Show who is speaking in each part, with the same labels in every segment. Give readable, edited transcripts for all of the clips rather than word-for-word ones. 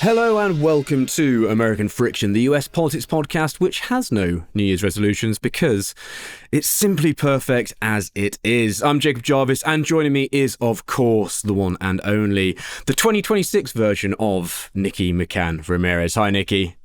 Speaker 1: Hello and welcome to American Friction, the US politics podcast, which has no New Year's resolutions because it's simply perfect as it is. I'm Jacob Jarvis, and joining me is, of course, the one and only, the 2026 version of Nikki McCann Ramirez. Hi, Nikki.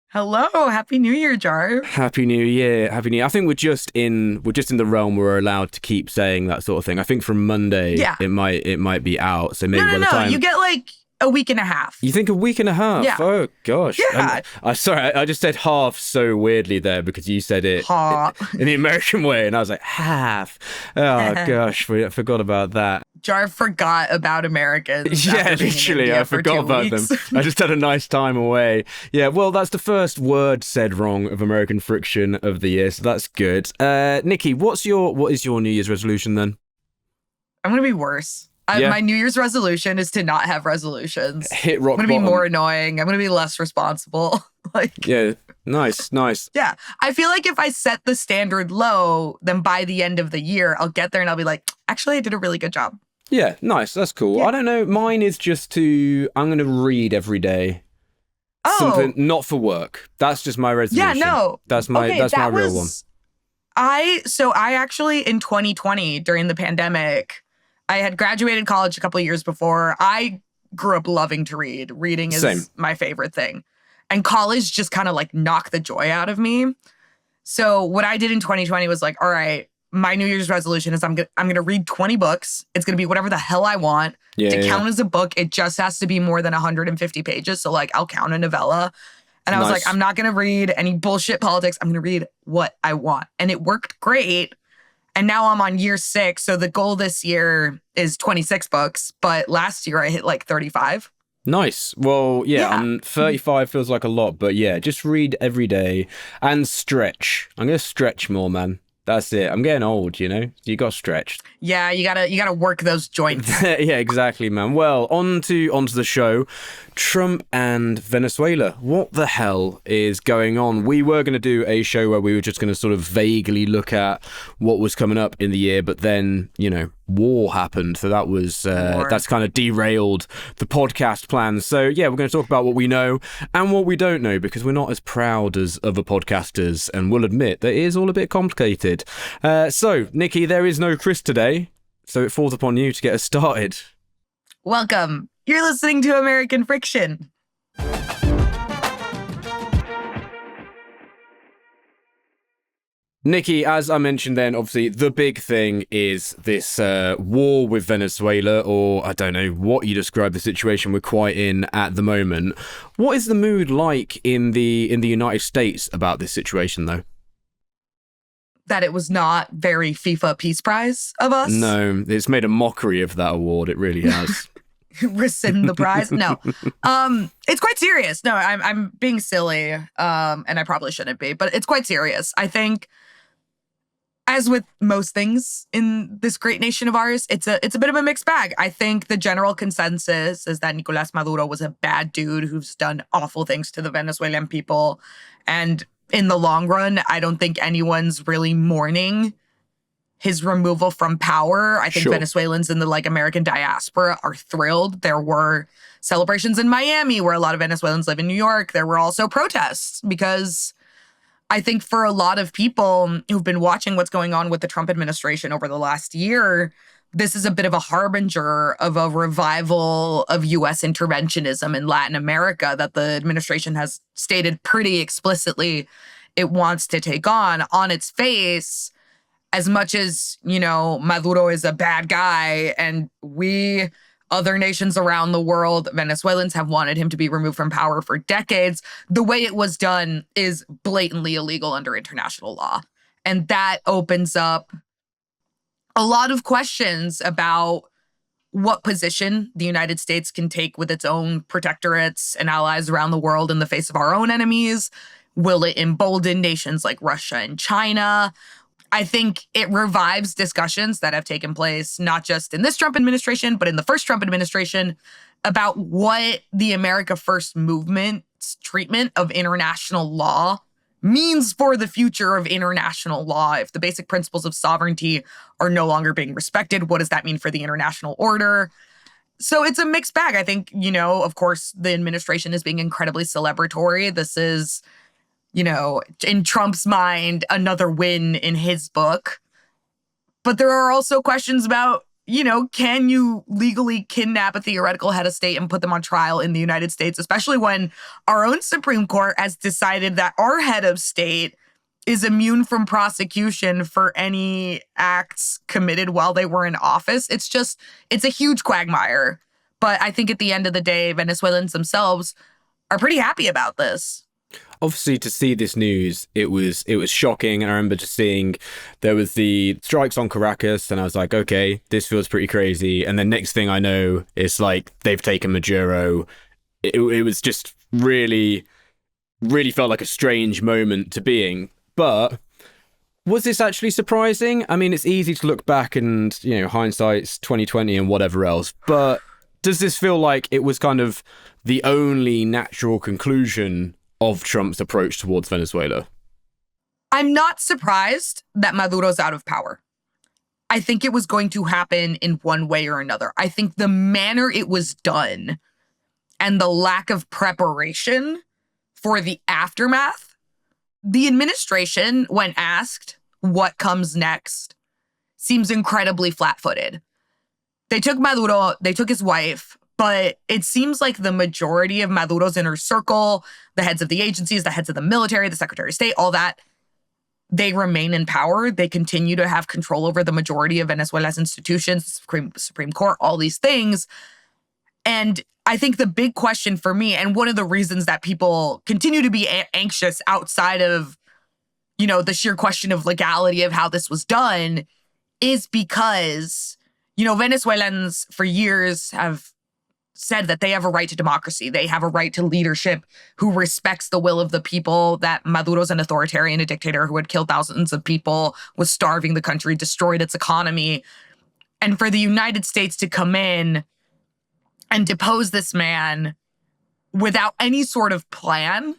Speaker 2: Hello, Happy New Year, Jarv.
Speaker 1: Happy New Year, Happy New Year. I think we're just in the realm where we're allowed to keep saying that sort of thing. I think from Monday, it might be out. So maybe by the time
Speaker 2: you get like a week and a half.
Speaker 1: You think a week and a half?
Speaker 2: Yeah.
Speaker 1: Oh gosh.
Speaker 2: Yeah.
Speaker 1: Sorry, I just said half so weirdly there because you said it in the American way, and I was like half. Oh gosh, I forgot about that.
Speaker 2: Jarv forgot about Americans.
Speaker 1: Yeah, literally, I forgot about them. I just had a nice time away. Yeah, well, that's the first word said wrong of American Friction of the year, so that's good. Nikki, what is your New Year's resolution then?
Speaker 2: I'm gonna be worse. My New Year's resolution is to not have resolutions.
Speaker 1: Hit rock bottom.
Speaker 2: I'm going to be more annoying. I'm going to be less responsible.
Speaker 1: Yeah, nice.
Speaker 2: Yeah, I feel like if I set the standard low, then by the end of the year, I'll get there and I'll be like, actually, I did a really good job.
Speaker 1: Yeah, nice. That's cool. Yeah. I don't know. Mine is just I'm going to read every day.
Speaker 2: Oh.
Speaker 1: Something not for work. That's just my resolution.
Speaker 2: Yeah, no.
Speaker 1: That's my real one.
Speaker 2: I actually, in 2020, during the pandemic, I had graduated college a couple of years before. I grew up loving to read. Reading is my favorite thing. And college just kind of like knocked the joy out of me. So what I did in 2020 was like, all right, my New Year's resolution is I'm going to read 20 books. It's going to be whatever the hell I want. Count as a book, it just has to be more than 150 pages. So like I'll count a novella. And I was like, I'm not going to read any bullshit politics. I'm going to read what I want. And it worked great. And now I'm on year 6. So the goal this year is 26 books. But last year I hit like 35.
Speaker 1: Nice. Well, yeah. 35 feels like a lot. But yeah, just read every day and stretch. I'm going to stretch more, man. That's it. I'm getting old, you know? You got stretched.
Speaker 2: Yeah, you gotta work those joints.
Speaker 1: Yeah, exactly, man. Well, on to the show. Trump and Venezuela. What the hell is going on? We were going to do a show where we were just going to sort of vaguely look at what was coming up in the year, but then, war happened. So that was that's kind of derailed the podcast plans. So yeah, we're going to talk about what we know and what we don't know, because we're not as proud as other podcasters, and we'll admit that it is all a bit complicated. So Nikki, there is no Chris today, so it falls upon you to get us started.
Speaker 2: Welcome. You're listening to American Friction.
Speaker 1: Nikki, as I mentioned then, obviously the big thing is this war with Venezuela, or I don't know what you describe the situation we're quite in at the moment. What is the mood like in the United States about this situation, though?
Speaker 2: That it was not very FIFA Peace Prize of us.
Speaker 1: No, it's made a mockery of that award. It really has.
Speaker 2: Rescind the prize. No, it's quite serious. No, I'm being silly, and I probably shouldn't be, but it's quite serious. I think, as with most things in this great nation of ours, it's a bit of a mixed bag. I think the general consensus is that Nicolás Maduro was a bad dude who's done awful things to the Venezuelan people, and in the long run, I don't think anyone's really mourning his removal from power. I think Venezuelans in the American diaspora are thrilled. There were celebrations in Miami where a lot of Venezuelans live in New York. There were also protests because I think for a lot of people who've been watching what's going on with the Trump administration over the last year, this is a bit of a harbinger of a revival of U.S. interventionism in Latin America that the administration has stated pretty explicitly it wants to take on its face. As much as, Maduro is a bad guy and other nations around the world, Venezuelans have wanted him to be removed from power for decades, the way it was done is blatantly illegal under international law. And that opens up a lot of questions about what position the United States can take with its own protectorates and allies around the world in the face of our own enemies. Will it embolden nations like Russia and China? I think it revives discussions that have taken place, not just in this Trump administration, but in the first Trump administration, about what the America First movement's treatment of international law means for the future of international law. If the basic principles of sovereignty are no longer being respected, what does that mean for the international order? So it's a mixed bag. I think, of course, the administration is being incredibly celebratory. This is, in Trump's mind, another win in his book. But there are also questions about, can you legally kidnap a theoretical head of state and put them on trial in the United States, especially when our own Supreme Court has decided that our head of state is immune from prosecution for any acts committed while they were in office. It's a huge quagmire. But I think at the end of the day, Venezuelans themselves are pretty happy about this.
Speaker 1: Obviously, to see this news, it was shocking. And I remember just seeing there was the strikes on Caracas, and I was like, okay, this feels pretty crazy. And then next thing I know, it's like they've taken Maduro. It was just really, really felt like a strange moment to being. But was this actually surprising? I mean, it's easy to look back and, hindsight's 2020 and whatever else. But does this feel like it was kind of the only natural conclusion of Trump's approach towards Venezuela?
Speaker 2: I'm not surprised that Maduro's out of power. I think it was going to happen in one way or another. I think the manner it was done and the lack of preparation for the aftermath, the administration, when asked what comes next, seems incredibly flat-footed. They took Maduro, they took his wife, but it seems like the majority of Maduro's inner circle, the heads of the agencies, the heads of the military, the Secretary of State, all that, they remain in power. They continue to have control over the majority of Venezuela's institutions, Supreme Court, all these things. And I think the big question for me, and one of the reasons that people continue to be anxious outside of, the sheer question of legality of how this was done, is because, Venezuelans for years have said that they have a right to democracy. They have a right to leadership who respects the will of the people, that Maduro's an authoritarian, a dictator who had killed thousands of people, was starving the country, destroyed its economy. And for the United States to come in and depose this man without any sort of plan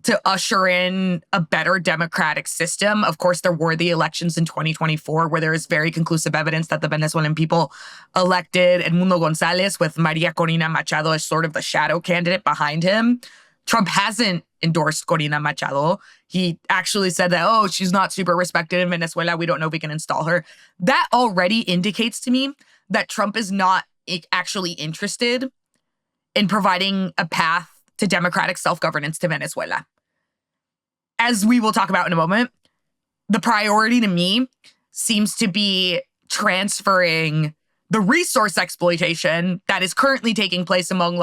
Speaker 2: to usher in a better democratic system. Of course, there were the elections in 2024 where there is very conclusive evidence that the Venezuelan people elected Edmundo Gonzalez with Maria Corina Machado as sort of the shadow candidate behind him. Trump hasn't endorsed Corina Machado. He actually said that, she's not super respected in Venezuela. We don't know if we can install her. That already indicates to me that Trump is not actually interested in providing a path to democratic self-governance to Venezuela. As we will talk about in a moment, the priority to me seems to be transferring the resource exploitation that is currently taking place among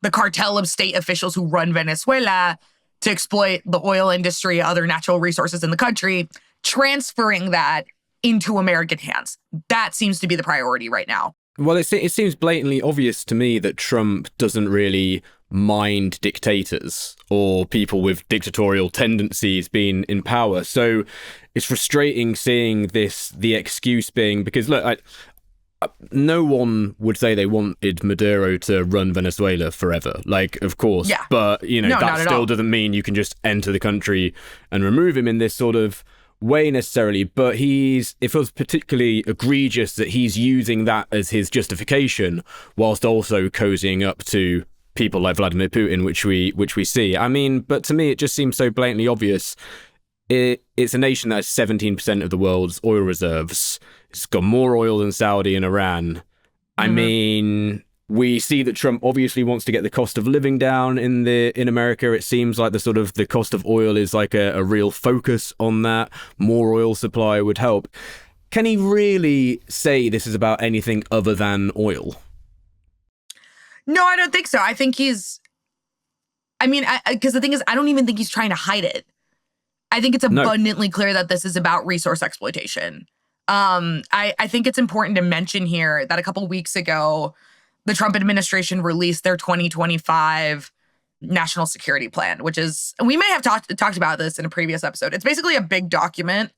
Speaker 2: the cartel of state officials who run Venezuela to exploit the oil industry, other natural resources in the country, transferring that into American hands. That seems to be the priority right now.
Speaker 1: Well, it seems blatantly obvious to me that Trump doesn't really mind dictators or people with dictatorial tendencies being in power. So it's frustrating seeing the excuse being, because look, no one would say they wanted Maduro to run Venezuela forever. Of course.
Speaker 2: Yeah.
Speaker 1: But, that still doesn't mean you can just enter the country and remove him in this sort of way necessarily. But it feels particularly egregious that he's using that as his justification whilst also cozying up to people like Vladimir Putin, which we see. I mean, but to me, it just seems so blatantly obvious. It's a nation that has 17% of the world's oil reserves. It's got more oil than Saudi and Iran. I mean, we see that Trump obviously wants to get the cost of living down in America. It seems like the cost of oil is like a real focus on that. More oil supply would help. Can he really say this is about anything other than oil?
Speaker 2: No, I don't think so. I think because the thing is, I don't even think he's trying to hide it. I think it's abundantly clear that this is about resource exploitation. I think it's important to mention here that a couple weeks ago, the Trump administration released their 2025 national security plan, which is, we may have talked about this in a previous episode. It's basically a big document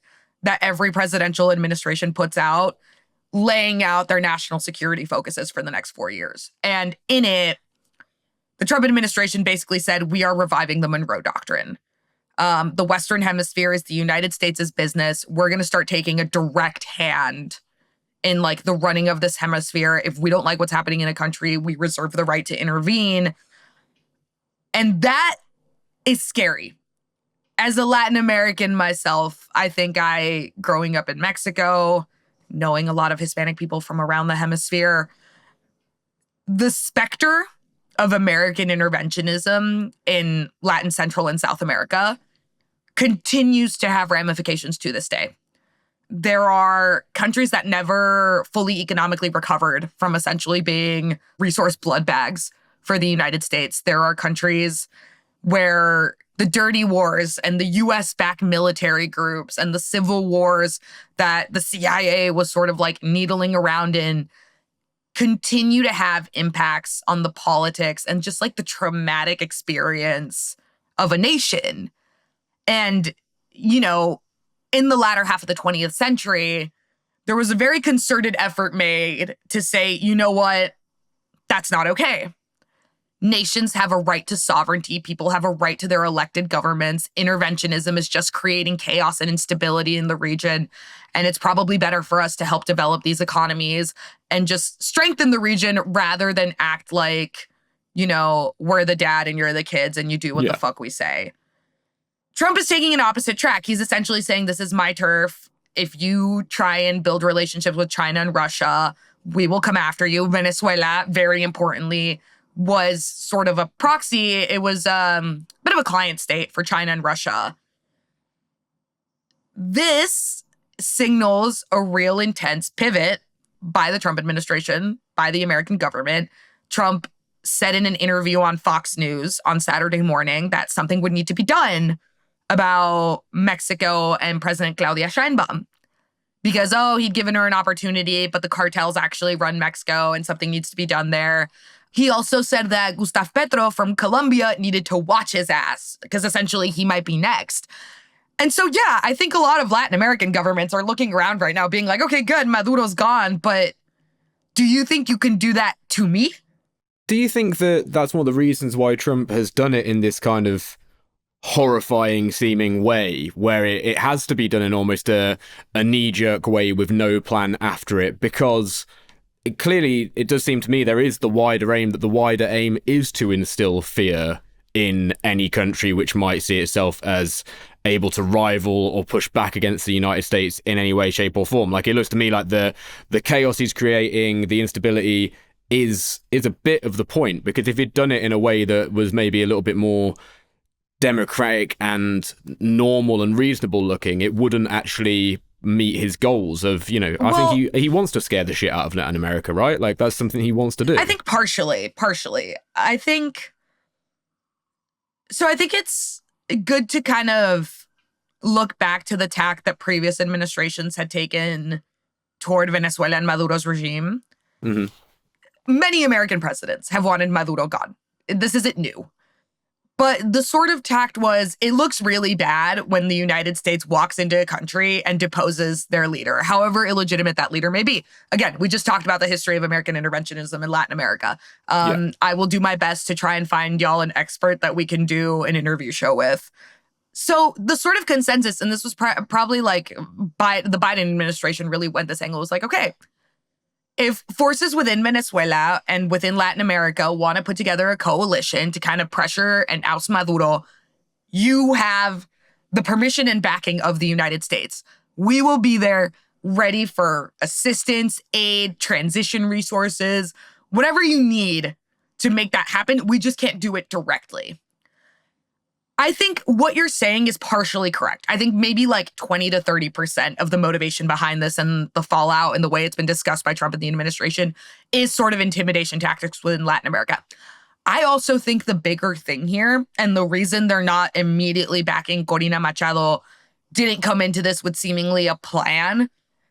Speaker 2: that every presidential administration puts out, laying out their national security focuses for the next 4 years. And in it, the Trump administration basically said, we are reviving the Monroe Doctrine. The Western Hemisphere is the United States' business. We're going to start taking a direct hand in like the running of this hemisphere. If we don't like what's happening in a country, we reserve the right to intervene. And that is scary. As a Latin American myself, I think growing up in Mexico, knowing a lot of Hispanic people from around the hemisphere, the specter of American interventionism in Latin, Central, and South America continues to have ramifications to this day. There are countries that never fully economically recovered from essentially being resource blood bags for the United States. There are countries where the dirty wars and the US-backed military groups and the civil wars that the CIA was sort of like needling around in continue to have impacts on the politics and just like the traumatic experience of a nation. And, you know, in the latter half of the 20th century, there was a very concerted effort made to say, you know what, that's not okay. Nations have a right to sovereignty. People have a right to their elected governments. Interventionism is just creating chaos and instability in the region. And it's probably better for us to help develop these economies and just strengthen the region rather than act like, you know, we're the dad and you're the kids and you do what the fuck we say. Trump is taking an opposite track. He's essentially saying, this is my turf. If you try and build relationships with China and Russia, we will come after you. Venezuela, very importantly, was sort of a proxy. It was a bit of a client state for China and Russia. This signals a real intense pivot by the Trump administration, by the American government. Trump said in an interview on Fox News on Saturday morning that something would need to be done about Mexico and President Claudia Sheinbaum. Because, he'd given her an opportunity, but the cartels actually run Mexico and something needs to be done there. He also said that Gustavo Petro from Colombia needed to watch his ass because essentially he might be next. And so, yeah, I think a lot of Latin American governments are looking around right now being like, okay, good, Maduro's gone, but do you think you can do that to me?
Speaker 1: Do you think that that's one of the reasons why Trump has done it in this kind of horrifying seeming way, where it has to be done in almost a knee-jerk way with no plan after it? Because clearly, it does seem to me there is the wider aim, that the wider aim is to instill fear in any country which might see itself as able to rival or push back against the United States in any way, shape, or form. Like, it looks to me like the chaos he's creating, the instability is a bit of the point, because if he'd done it in a way that was maybe a little bit more democratic and normal and reasonable looking, it wouldn't actually meet his goals of, you know, I think he wants to scare the shit out of Latin America, right? Like, that's something he wants to do.
Speaker 2: I think partially. I think it's good to kind of look back to the tack that previous administrations had taken toward Venezuela and Maduro's regime.
Speaker 1: Mm-hmm.
Speaker 2: Many American presidents have wanted Maduro gone. This isn't new. But the sort of tact was, it looks really bad when the United States walks into a country and deposes their leader, however illegitimate that leader may be. Again, we just talked about the history of American interventionism in Latin America. I will do my best to try and find y'all an expert that we can do an interview show with. So the sort of consensus, and this was probably like the Biden administration really went this angle, was like, okay, if forces within Venezuela and within Latin America want to put together a coalition to kind of pressure and oust Maduro, you have the permission and backing of the United States. We will be there ready for assistance, aid, transition resources, whatever you need to make that happen. We just can't do it directly. I think what you're saying is partially correct. I think maybe like 20 to 30% of the motivation behind this and the fallout and the way it's been discussed by Trump and the administration is sort of intimidation tactics within Latin America. I also think the bigger thing here, and the reason they're not immediately backing Corina Machado, didn't come into this with seemingly a plan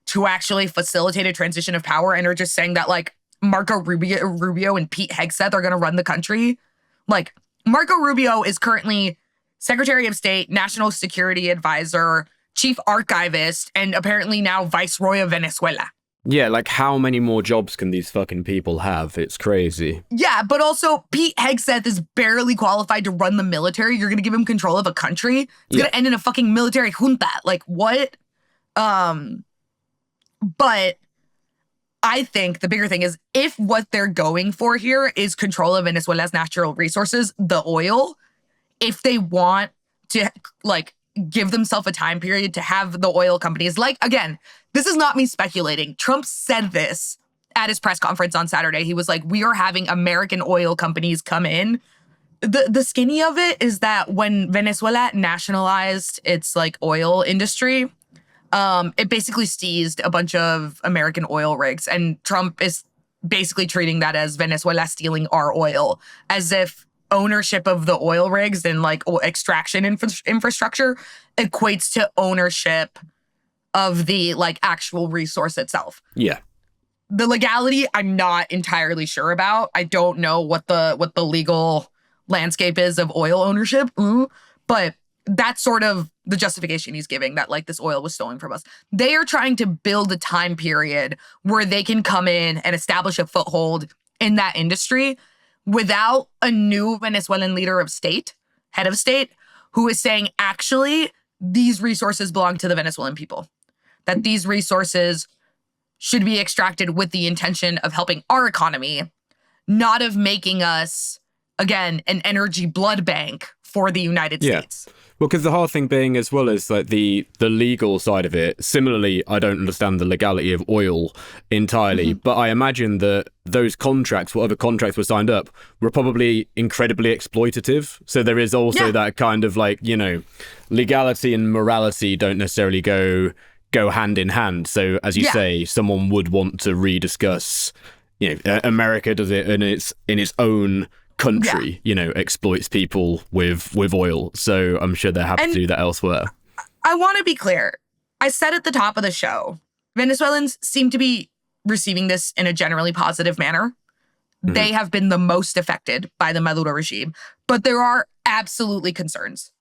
Speaker 2: to actually facilitate a transition of power and are just saying that like Marco Rubio and Pete Hegseth are going to run the country. Like, Marco Rubio is currently Secretary of State, National Security Advisor, Chief Archivist, and apparently now Viceroy of Venezuela.
Speaker 1: Yeah, like, how many more jobs can these fucking people have? It's crazy.
Speaker 2: Yeah, but also Pete Hegseth is barely qualified to run the military. You're going to give him control of a country? It's going to end in a fucking military junta. Like, what? But I think the bigger thing is if what they're going for here is control of Venezuela's natural resources, the oil, if they want to like give themselves a time period to have the oil companies, like, again, this is not me speculating. Trump said this at his press conference on Saturday. He was like, we are having American oil companies come in. The skinny of it is that when Venezuela nationalized its like oil industry, it basically seized a bunch of American oil rigs, and Trump is basically treating that as Venezuela stealing our oil, as if ownership of the oil rigs and like extraction infrastructure equates to ownership of the like actual resource itself.
Speaker 1: Yeah.
Speaker 2: The legality, I'm not entirely sure about. I don't know what the legal landscape is of oil ownership, but that's sort of the justification he's giving, that like this oil was stolen from us. They are trying to build a time period where they can come in and establish a foothold in that industry without a new Venezuelan leader of state, head of state, who is saying, actually, these resources belong to the Venezuelan people, that these resources should be extracted with the intention of helping our economy, not of making us, again, an energy blood bank for the United States.
Speaker 1: Well, because the hard thing being, as well as like the legal side of it, similarly, I don't understand the legality of oil entirely, but I imagine that those contracts, whatever contracts were signed up, were probably incredibly exploitative. So there is also that kind of like, you know, legality and morality don't necessarily go hand in hand. So as you say, someone would want to rediscuss, you know, America does it in its own country, you know, exploits people with oil. So I'm sure they're happy to do that elsewhere.
Speaker 2: I want to be clear. I said at the top of the show, Venezuelans seem to be receiving this in a generally positive manner. They have been the most affected by the Maduro regime, but there are absolutely concerns.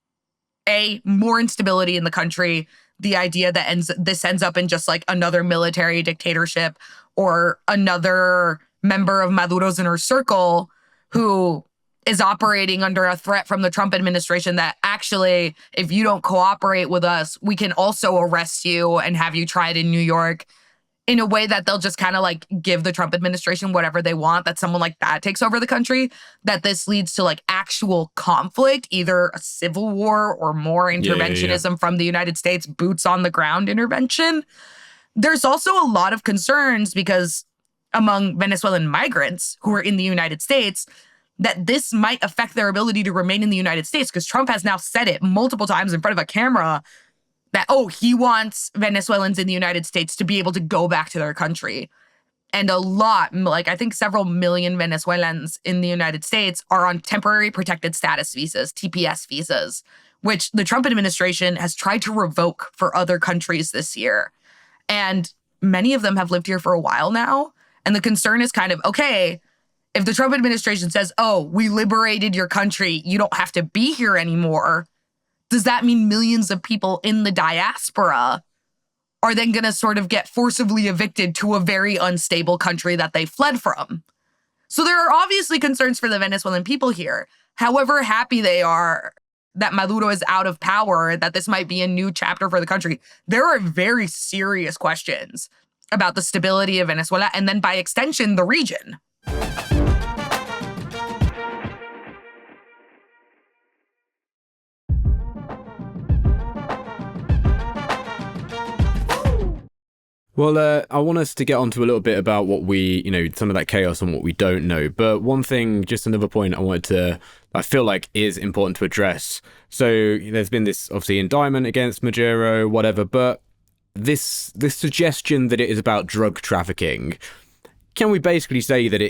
Speaker 2: More instability in the country, the idea that this ends up in just like another military dictatorship or another member of Maduro's inner circle who is operating under a threat from the Trump administration that actually, if you don't cooperate with us, we can also arrest you and have you tried in New York, in a way that they'll just kind of like give the Trump administration whatever they want, that someone like that takes over the country, that this leads to like actual conflict, either a civil war or more interventionism from the United States, boots on the ground intervention. There's also a lot of concerns because among Venezuelan migrants who are in the United States, that this might affect their ability to remain in the United States, because Trump has now said it multiple times in front of a camera that, he wants Venezuelans in the United States to be able to go back to their country. And a lot, like I think several million Venezuelans in the United States are on temporary protected status visas, TPS visas, which the Trump administration has tried to revoke for other countries this year. And many of them have lived here for a while now. And the concern is kind of, okay, if the Trump administration says, we liberated your country, you don't have to be here anymore, does that mean millions of people in the diaspora are then going to sort of get forcibly evicted to a very unstable country that they fled from? So there are obviously concerns for the Venezuelan people here. However happy they are that Maduro is out of power, that this might be a new chapter for the country, there are very serious questions about the stability of Venezuela and then by extension, the region.
Speaker 1: Well, I want us to get onto a little bit about what we, some of that chaos and what we don't know. But one thing, just another point I feel like is important to address. So there's been this, obviously, indictment against Maduro, whatever, but this suggestion that it is about drug trafficking, can we basically say that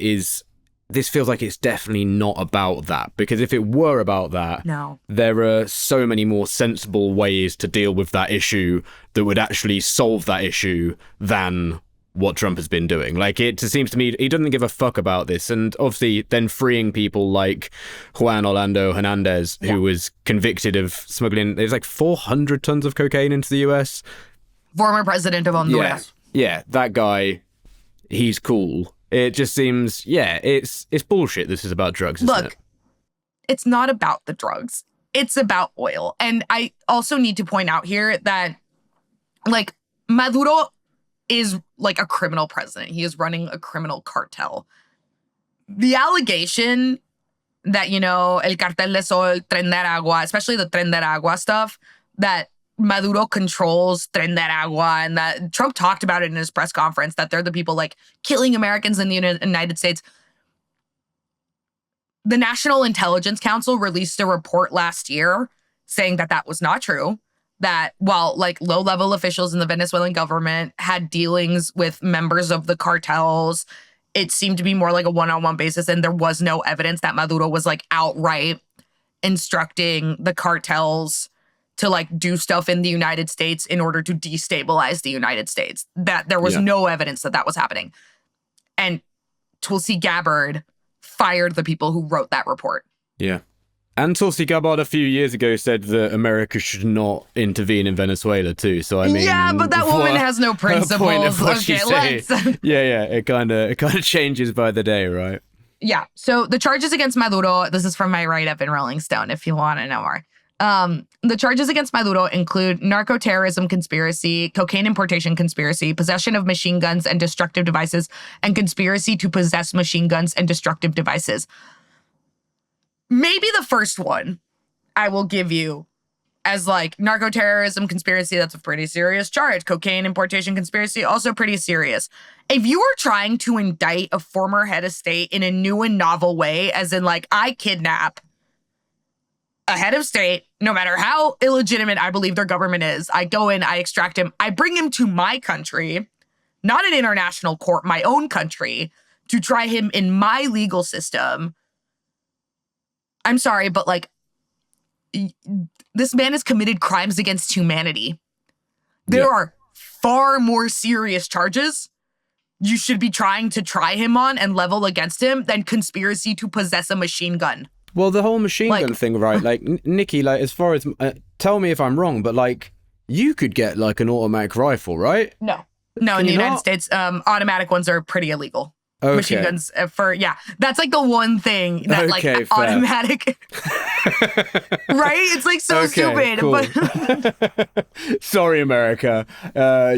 Speaker 1: this feels like it's definitely not about that? Because if it were about that,
Speaker 2: no,
Speaker 1: there are so many more sensible ways to deal with that issue that would actually solve that issue than what Trump has been doing. Like, it seems to me he doesn't give a fuck about this. And obviously then freeing people like Juan Orlando Hernandez, who was convicted of smuggling, there's like 400 tons of cocaine into the US.
Speaker 2: Former president of Honduras.
Speaker 1: Yeah, that guy, he's cool. It just seems, it's bullshit. This is about drugs, isn't it?
Speaker 2: Look, it's not about the drugs. It's about oil. And I also need to point out here that, like, Maduro is like a criminal president. He is running a criminal cartel. The allegation that, you know, El Cartel de Sol, Tren de Aragua, especially the Tren de Aragua stuff, that Maduro controls Tren de Aragua, and that Trump talked about it in his press conference, that they're the people like killing Americans in the United States. The National Intelligence Council released a report last year saying that that was not true, that while like low-level officials in the Venezuelan government had dealings with members of the cartels, it seemed to be more like a one-on-one basis, and there was no evidence that Maduro was like outright instructing the cartels to like do stuff in the United States in order to destabilize the United States. That there was no evidence that that was happening. And Tulsi Gabbard fired the people who wrote that report.
Speaker 1: Yeah. And Tulsi Gabbard a few years ago said that America should not intervene in Venezuela too. So I mean,
Speaker 2: yeah, but that woman has no principles. Okay, let's.
Speaker 1: Yeah. It kind of changes by the day, right?
Speaker 2: Yeah. So the charges against Maduro. This is from my write-up in Rolling Stone. If you want to know more. The charges against Maduro include narco-terrorism conspiracy, cocaine importation conspiracy, possession of machine guns and destructive devices, and conspiracy to possess machine guns and destructive devices. Maybe the first one I will give you as like narco-terrorism conspiracy, that's a pretty serious charge. Cocaine importation conspiracy, also pretty serious. If you are trying to indict a former head of state in a new and novel way, as in like I kidnap a head of state, no matter how illegitimate I believe their government is, I go in, I extract him, I bring him to my country, not an international court, my own country, to try him in my legal system. I'm sorry, but like, this man has committed crimes against humanity. There are far more serious charges you should be trying to try him on and level against him than conspiracy to possess a machine gun.
Speaker 1: Well, the whole machine gun thing, right? Like, Nikki, like, as far as, tell me if I'm wrong, but like, you could get like an automatic rifle, right?
Speaker 2: No, in the United States, automatic ones are pretty illegal.
Speaker 1: Okay.
Speaker 2: Machine guns that's like the one thing that like
Speaker 1: fair.
Speaker 2: automatic, right? It's like so stupid.
Speaker 1: Cool.
Speaker 2: But
Speaker 1: sorry, America,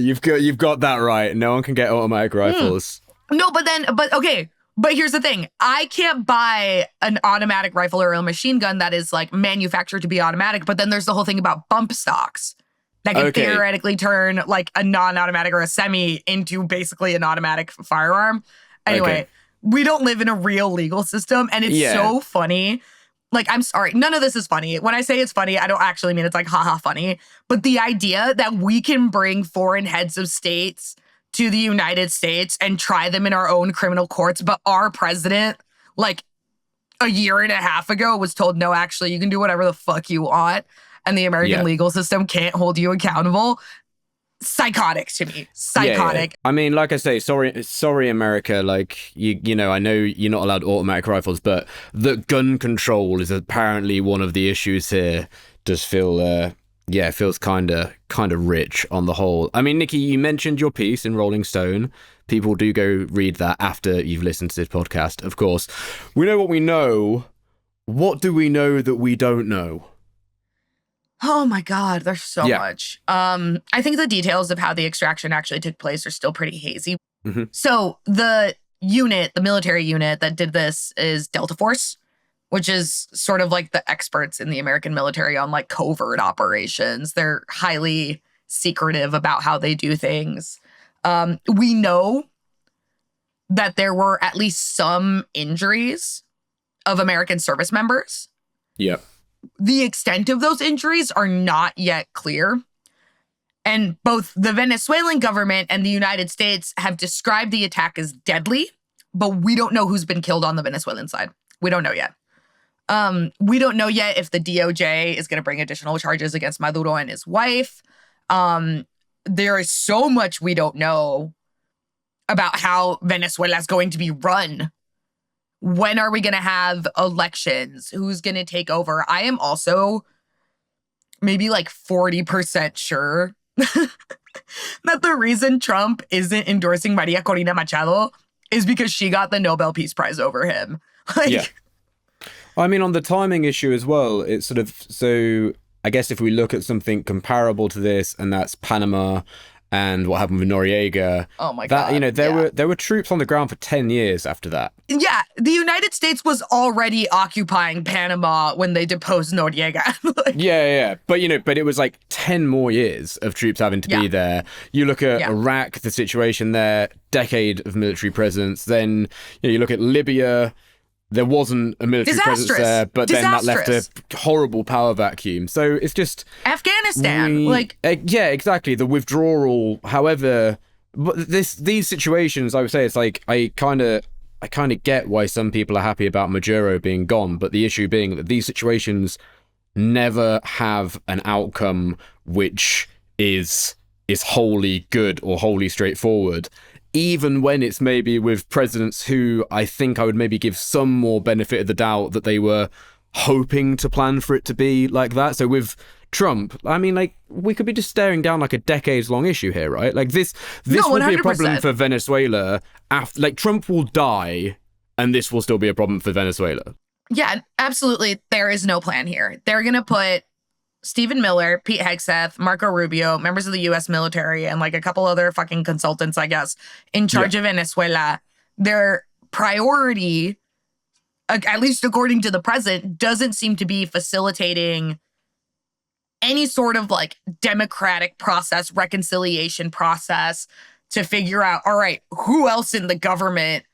Speaker 1: you've got that right. No one can get automatic rifles.
Speaker 2: No, but here's the thing. I can't buy an automatic rifle or a machine gun that is like manufactured to be automatic. But then there's the whole thing about bump stocks that can theoretically turn like a non-automatic or a semi into basically an automatic firearm. Anyway, we don't live in a real legal system, and it's so funny. Like, I'm sorry, none of this is funny. When I say it's funny, I don't actually mean it's like haha funny. But the idea that we can bring foreign heads of states to the United States and try them in our own criminal courts, but our president, like a year and a half ago, was told, no, actually, you can do whatever the fuck you want, and the American legal system can't hold you accountable. Psychotic to me. Psychotic.
Speaker 1: I mean, like I say, sorry, America. Like, you know, I know you're not allowed automatic rifles, but the gun control is apparently one of the issues here. Does feel, feels kind of rich on the whole. I mean, Nikki, you mentioned your piece in Rolling Stone. People do go read that after you've listened to this podcast, of course. We know what we know. What do we know that we don't know?
Speaker 2: Oh my God, there's so much. I think the details of how the extraction actually took place are still pretty hazy.
Speaker 1: Mm-hmm.
Speaker 2: So the military unit that did this is Delta Force, which is sort of like the experts in the American military on like covert operations. They're highly secretive about how they do things. We know that there were at least some injuries of American service members.
Speaker 1: Yep.
Speaker 2: The extent of those injuries are not yet clear. And both the Venezuelan government and the United States have described the attack as deadly, but we don't know who's been killed on the Venezuelan side. We don't know yet. We don't know yet if the DOJ is going to bring additional charges against Maduro and his wife. There is so much we don't know about how Venezuela is going to be run. When are we going to have elections? Who's going to take over? I am also maybe like 40% sure that the reason Trump isn't endorsing Maria Corina Machado is because she got the Nobel Peace Prize over him.
Speaker 1: I mean, on the timing issue as well, it's sort of, so I guess if we look at something comparable to this, and that's Panama and what happened with Noriega.
Speaker 2: Oh my God.
Speaker 1: There were troops on the ground for 10 years after that.
Speaker 2: Yeah, the United States was already occupying Panama when they deposed Noriega.
Speaker 1: Yeah. But it was like 10 more years of troops having to be there. You look at Iraq, the situation there, decade of military presence. Then you look at Libya. There wasn't a military presence there, but then that left a horrible power vacuum. So it's just
Speaker 2: Afghanistan.
Speaker 1: Yeah, exactly. The withdrawal. However, but these situations, I would say, it's like I kind of get why some people are happy about Maduro being gone, but the issue being that these situations never have an outcome which is wholly good or wholly straightforward. Even when it's maybe with presidents who I think I would maybe give some more benefit of the doubt that they were hoping to plan for it to be like that. So with Trump, I mean, like, we could be just staring down like a decades-long issue here, right? Like this will be a problem for Venezuela. Trump will die, and this will still be a problem for Venezuela.
Speaker 2: Yeah, absolutely. There is no plan here. They're going to put Stephen Miller, Pete Hegseth, Marco Rubio, members of the U.S. military, and like a couple other fucking consultants, I guess, in charge of Venezuela. Their priority, at least according to the president, doesn't seem to be facilitating any sort of like democratic process, reconciliation process to figure out, all right, who else in the government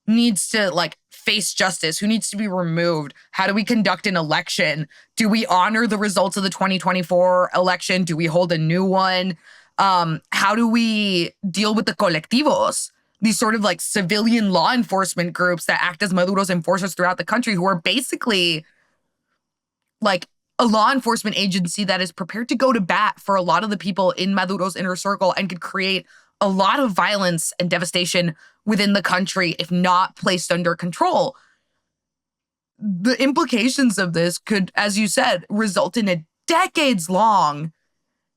Speaker 2: needs to like face justice, who needs to be removed, how do we conduct an election, do we honor the results of the 2024 election, do we hold a new one, how do we deal with the colectivos, these sort of like civilian law enforcement groups that act as Maduro's enforcers throughout the country, who are basically like a law enforcement agency that is prepared to go to bat for a lot of the people in Maduro's inner circle and could create a lot of violence and devastation within the country if not placed under control. The implications of this could, as you said, result in a decades-long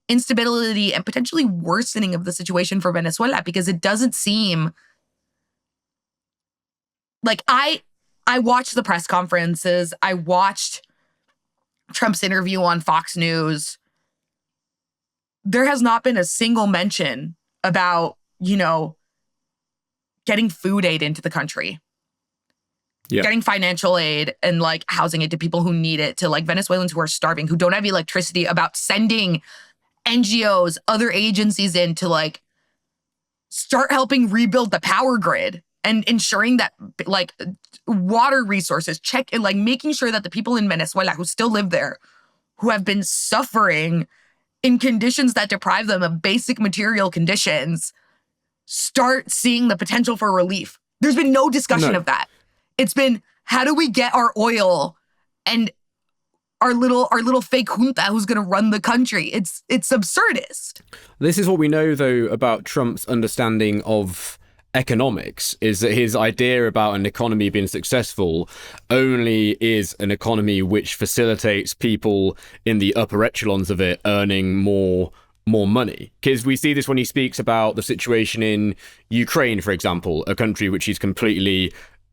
Speaker 2: instability and potentially worsening of the situation for Venezuela, because it doesn't seem like I watched the press conferences, I watched Trump's interview on Fox News. There has not been a single mention about, getting food aid into the country, getting financial aid and like housing aid to people who need it, to like Venezuelans who are starving, who don't have electricity, about sending NGOs, other agencies in to like start helping rebuild the power grid and ensuring that like water resources, check and like making sure that the people in Venezuela who still live there, who have been suffering in conditions that deprive them of basic material conditions, start seeing the potential for relief. There's been no discussion of that. It's been, how do we get our oil and our little fake junta who's going to run the country? It's absurdist.
Speaker 1: This is what we know, though, about Trump's understanding of economics, is that his idea about an economy being successful only is an economy which facilitates people in the upper echelons of it earning more money. Because we see this when he speaks about the situation in Ukraine, for example, a country which he's completely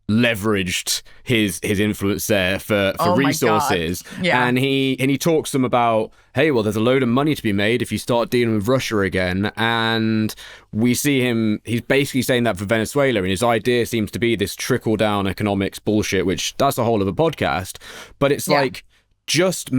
Speaker 1: leveraged his influence there for resources.
Speaker 2: Yeah.
Speaker 1: And he talks to them about, hey, well, there's a load of money to be made if you start dealing with Russia again. And we see he's basically saying that for Venezuela, and his idea seems to be this trickle down economics bullshit, which that's a whole other podcast. But it's like just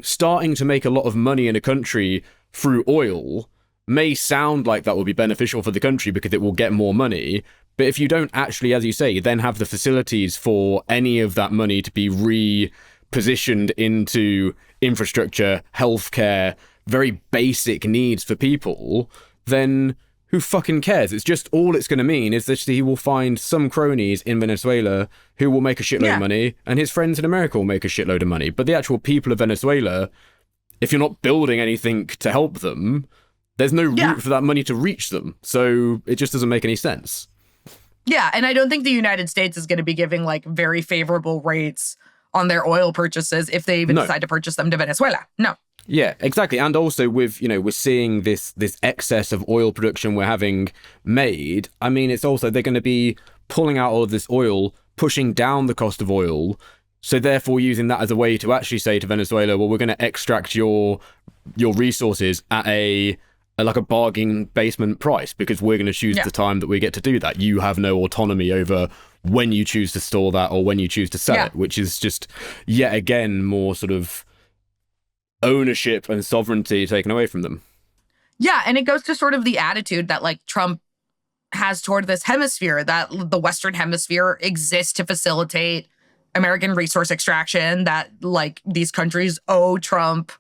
Speaker 1: starting to make a lot of money in a country through oil may sound like that will be beneficial for the country because it will get more money. But if you don't actually, as you say, then have the facilities for any of that money to be repositioned into infrastructure, healthcare, very basic needs for people, then who fucking cares? It's just, all it's going to mean is that he will find some cronies in Venezuela who will make a shitload of money, and his friends in America will make a shitload of money. But the actual people of Venezuela, if you're not building anything to help them, there's no route for that money to reach them. So it just doesn't make any sense.
Speaker 2: Yeah, and I don't think the United States is going to be giving like very favorable rates on their oil purchases if they even decide to purchase them to Venezuela. No.
Speaker 1: Yeah, exactly. And also with, we're seeing this excess of oil production we're having made. I mean, it's also, they're going to be pulling out all of this oil, pushing down the cost of oil. So therefore using that as a way to actually say to Venezuela, well, we're going to extract your resources at a like a bargain basement price, because we're going to choose the time that we get to do that. You have no autonomy over when you choose to store that or when you choose to sell it, which is just yet again more sort of ownership and sovereignty taken away from them.
Speaker 2: Yeah, and it goes to sort of the attitude that like Trump has toward this hemisphere, that the Western hemisphere exists to facilitate American resource extraction, that like these countries owe Trump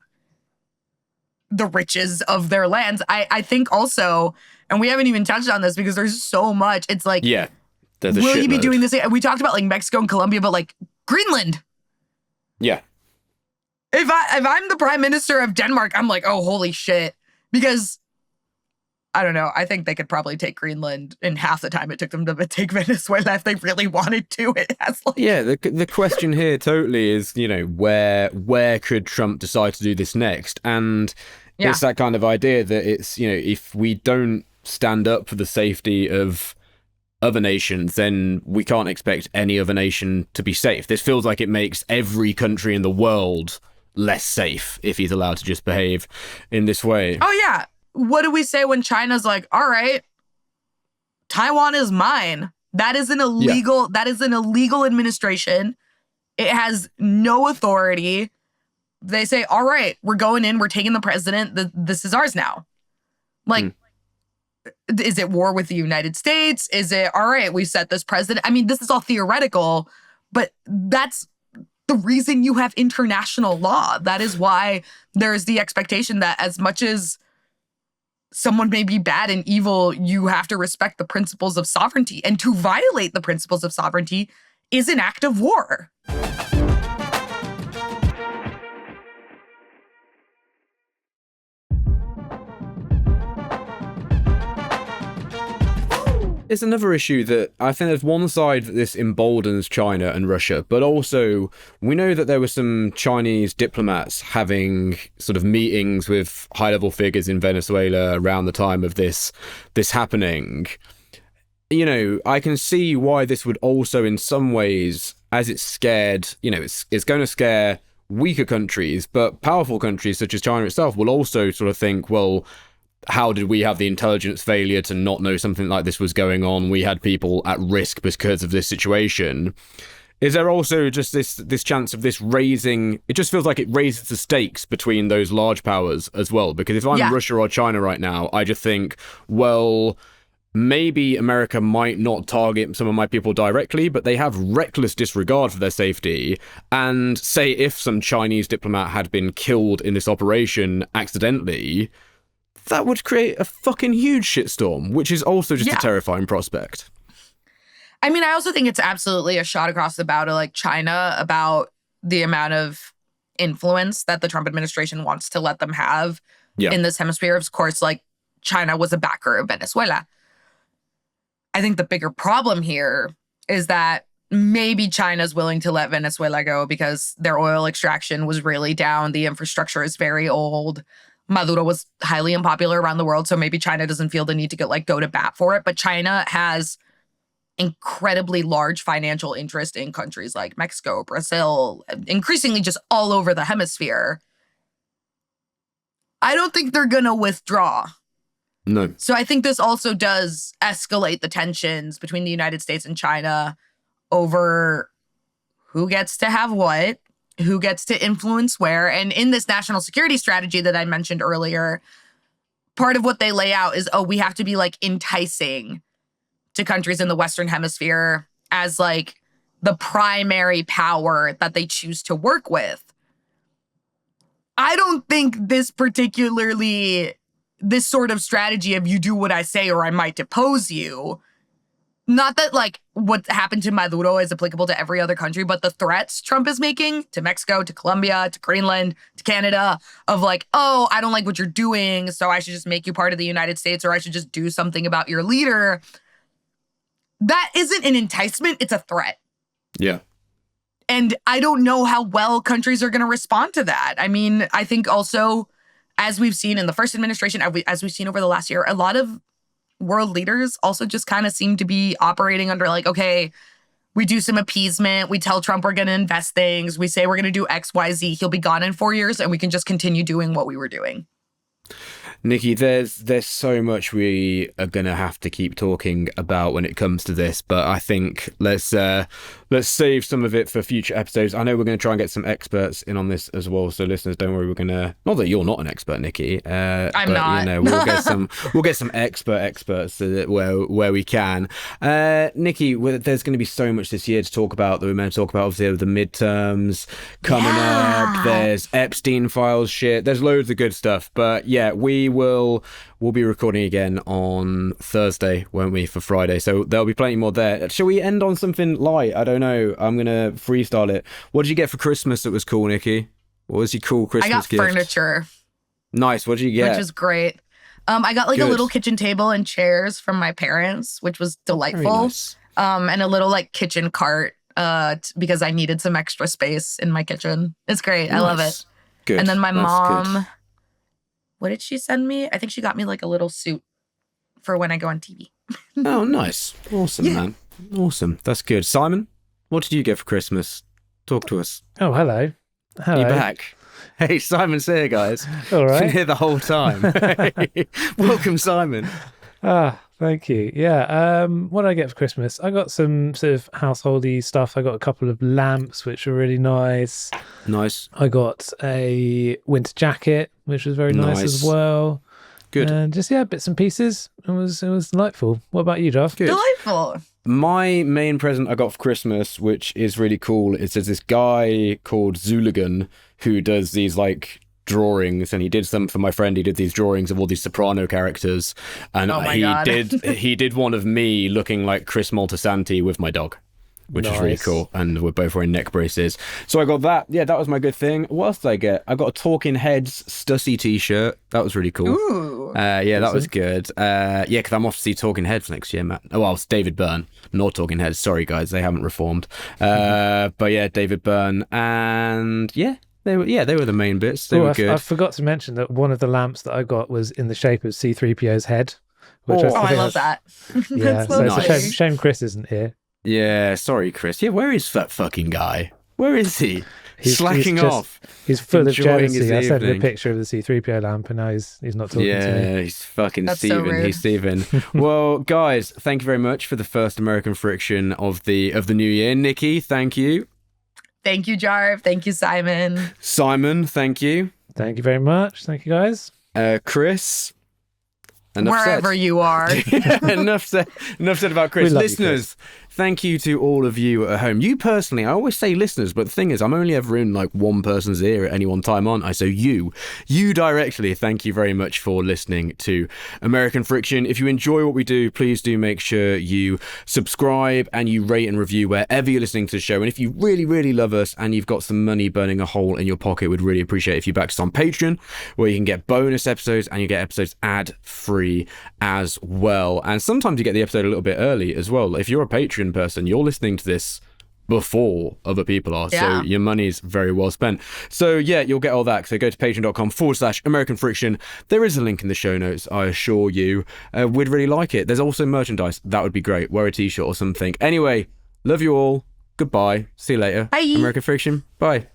Speaker 2: the riches of their lands. I think also, and we haven't even touched on this because there's so much, it's like, will you be doing this? We talked about like Mexico and Colombia, but like Greenland.
Speaker 1: Yeah.
Speaker 2: If I'm the prime minister of Denmark, I'm like, oh, holy shit. Because I don't know. I think they could probably take Greenland in half the time it took them to take Venezuela if they really wanted to. It has like...
Speaker 1: Yeah, the question here totally is, you know, where could Trump decide to do this next? And it's that kind of idea that it's, you know, if we don't stand up for the safety of other nations, then we can't expect any other nation to be safe. This feels like it makes every country in the world less safe if he's allowed to just behave in this way.
Speaker 2: Oh, yeah. What do we say when China's like, all right, Taiwan is mine? That is an illegal, that is an illegal administration. It has no authority. They say, all right, we're going in, we're taking the president. This is ours now. Like, is it war with the United States? Is it, all right, we set this president? I mean, this is all theoretical, but that's the reason you have international law. That is why there's the expectation that as much as someone may be bad and evil, you have to respect the principles of sovereignty. And to violate the principles of sovereignty is an act of war.
Speaker 1: It's another issue that I think there's one side that this emboldens China and Russia, but also we know that there were some Chinese diplomats having sort of meetings with high-level figures in Venezuela around the time of this happening. You know, I can see why this would also in some ways, as it's scared, you know, it's going to scare weaker countries, but powerful countries such as China itself will also sort of think, well, how did we have the intelligence failure to not know something like this was going on? We had people at risk because of this situation. Is there also just this chance of this raising... It just feels like it raises the stakes between those large powers as well. Because if I'm Russia or China right now, I just think, well, maybe America might not target some of my people directly, but they have reckless disregard for their safety. And say if some Chinese diplomat had been killed in this operation accidentally, that would create a fucking huge shitstorm, which is also just a terrifying prospect.
Speaker 2: I mean, I also think it's absolutely a shot across the bow to like China about the amount of influence that the Trump administration wants to let them have in this hemisphere. Of course, like China was a backer of Venezuela. I think the bigger problem here is that maybe China's willing to let Venezuela go because their oil extraction was really down. The infrastructure is very old. Maduro was highly unpopular around the world, so maybe China doesn't feel the need to go to bat for it. But China has incredibly large financial interest in countries like Mexico, Brazil, increasingly just all over the hemisphere. I don't think they're going to withdraw.
Speaker 1: No.
Speaker 2: So I think this also does escalate the tensions between the United States and China over who gets to have what, who gets to influence where. And in this national security strategy that I mentioned earlier, part of what they lay out is, we have to be like enticing to countries in the Western Hemisphere as like the primary power that they choose to work with. I don't think this sort of strategy of you do what I say or I might depose you. Not that like what happened to Maduro is applicable to every other country, but the threats Trump is making to Mexico, to Colombia, to Greenland, to Canada of like, oh, I don't like what you're doing, so I should just make you part of the United States or I should just do something about your leader. That isn't an enticement, it's a threat.
Speaker 1: Yeah.
Speaker 2: And I don't know how well countries are going to respond to that. I mean, I think also, as we've seen in the first administration, as we've seen over the last year, a lot of world leaders also just kind of seem to be operating under like, okay, we do some appeasement. We tell Trump we're going to invest things. We say we're going to do X, Y, Z. He'll be gone in 4 years and we can just continue doing what we were doing.
Speaker 1: Nikki, there's so much we are gonna have to keep talking about when it comes to this, but I think let's save some of it for future episodes. I know we're gonna try and get some experts in on this as well, so listeners, don't worry. We're gonna, not that you're not an expert, Nikki.
Speaker 2: I'm
Speaker 1: but,
Speaker 2: not.
Speaker 1: You know, we'll get some experts where we can. Nikki, there's going to be so much this year to talk about that we're meant to talk about. Obviously, the midterms coming up. There's Epstein files shit. There's loads of good stuff. But yeah, we'll be recording again on Thursday, won't we, for Friday? So there'll be plenty more there. Shall we end on something light? I don't know. I'm gonna freestyle it. What did you get for Christmas that was cool, Nikki? What was your cool Christmas gift?
Speaker 2: I got furniture.
Speaker 1: Nice. What did you get?
Speaker 2: Which is great. I got like a little kitchen table and chairs from my parents, which was delightful.
Speaker 1: Very nice.
Speaker 2: And a little like kitchen cart because I needed some extra space in my kitchen. It's great. Nice. I love it.
Speaker 1: Good.
Speaker 2: And then my
Speaker 1: That's
Speaker 2: mom,
Speaker 1: good.
Speaker 2: What did she send me? I think she got me like a little suit for when I go on TV.
Speaker 1: Oh, nice. Awesome, man. Awesome. That's good. Simon, what did you get for Christmas? Talk to us.
Speaker 3: Oh, hello. Hello.
Speaker 1: You back? Hey, Simon's here, guys.
Speaker 3: All right.
Speaker 1: Been here the whole time. Welcome, Simon.
Speaker 3: Thank you. Yeah. What did I get for Christmas? I got some sort of householdy stuff. I got a couple of lamps, which were really nice.
Speaker 1: Nice.
Speaker 3: I got a winter jacket, which was very nice as well.
Speaker 1: Good.
Speaker 3: And just bits and pieces. It was delightful. What about you, Jarv?
Speaker 1: Good.
Speaker 2: Delightful.
Speaker 1: My main present I got for Christmas, which is really cool, is there's this guy called Zooligan who does these like drawings, and he did some for my friend. He did these drawings of all these Soprano characters, and he did one of me looking like Chris Moltisanti with my dog, which is really cool, and we're both wearing neck braces. So I got that. Yeah, that was my good thing. What else did I get? I got a Talking Heads Stussy t-shirt. That was really cool.
Speaker 2: Ooh.
Speaker 1: That was good. Because I'm off to see Talking Heads next year, Matt. Oh, well, it's David Byrne, not Talking Heads. Sorry, guys, they haven't reformed. But yeah, David Byrne, and yeah. They were the main bits. They were good.
Speaker 3: I forgot to mention that one of the lamps that I got was in the shape of C-3PO's head. Which
Speaker 2: I love that.
Speaker 3: Yeah, so it's a shame Chris isn't here.
Speaker 1: Yeah, sorry, Chris. Yeah, where is that fucking guy? Where is he? Slacking off.
Speaker 3: He's full of jealousy. I sent him a picture of the C-3PO lamp, and now he's not talking to me.
Speaker 1: Yeah, he's fucking
Speaker 2: That's
Speaker 1: Steven.
Speaker 2: So rude.
Speaker 1: He's Steven. Well, guys, thank you very much for the first American Friction of the new year. Nikki, thank you.
Speaker 2: Thank you, Jarv. Thank you, Simon.
Speaker 1: Simon, thank you.
Speaker 3: Thank you very much. Thank you, guys.
Speaker 1: Chris.
Speaker 2: Wherever you are.
Speaker 1: enough said about Chris. Listeners, thank you to all of you at home. You personally, I always say listeners, but the thing is, I'm only ever in like one person's ear at any one time, aren't I? So you directly, thank you very much for listening to American Friction. If you enjoy what we do, please do make sure you subscribe and you rate and review wherever you're listening to the show. And if you really, really love us and you've got some money burning a hole in your pocket, we'd really appreciate if you back us on Patreon, where you can get bonus episodes and you get episodes ad-free as well. And sometimes you get the episode a little bit early as well. If you're a Patreon person, you're listening to this before other people are. So your money's very well spent. So yeah, you'll get all that. So go to patreon.com/American Friction. There is a link in the show notes, I assure you. We'd really like it. There's also merchandise. That would be great. Wear a t-shirt or something. Anyway, love you all. Goodbye. See you later.
Speaker 2: Bye.
Speaker 1: American Friction. Bye.